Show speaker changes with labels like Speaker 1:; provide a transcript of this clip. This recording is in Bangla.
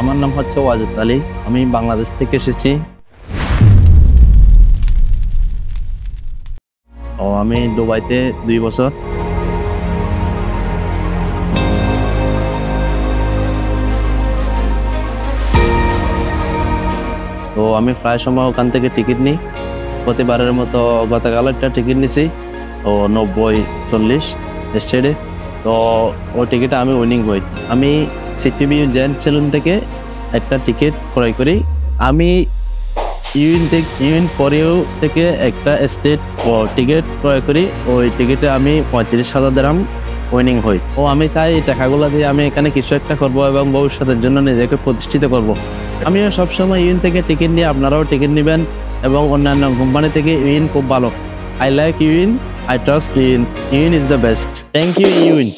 Speaker 1: আমার নাম হচ্ছে ওয়াজেদ আলী, আমি বাংলাদেশ থেকে এসেছি। আমি দুবাইতে 2 বছর। তো আমি প্রায় সময় ওখান থেকে টিকিট নিই। প্রতিবারের মতো গতকাল একটা টিকিট নিছি, ও 90-40 স্টেডে। তো ওই টিকিটে আমি উইনিং হই। আমি সিটিভি জেন্ট সেলুন থেকে একটা টিকিট ক্রয় করি। আমি ইউইন ফর ইউ থেকে একটা স্টেট টিকিট ক্রয় করি। ওই টিকিটে আমি 35,000 দিরহাম উইনিং হই। আমি চাই এই টাকাগুলো দিয়ে আমি এখানে কিছু একটা করব এবং ভবিষ্যতের জন্য নিজেকে প্রতিষ্ঠিত করব। আমিও সবসময় ইউইন থেকে টিকিট নিয়ে আপনারাও টিকিট নেবেন, এবং অন্যান্য কোম্পানি থেকে ইউইন খুব ভালো। I like Uwin, I trust Uwin. Uwin is the best. Thank you ইউইন।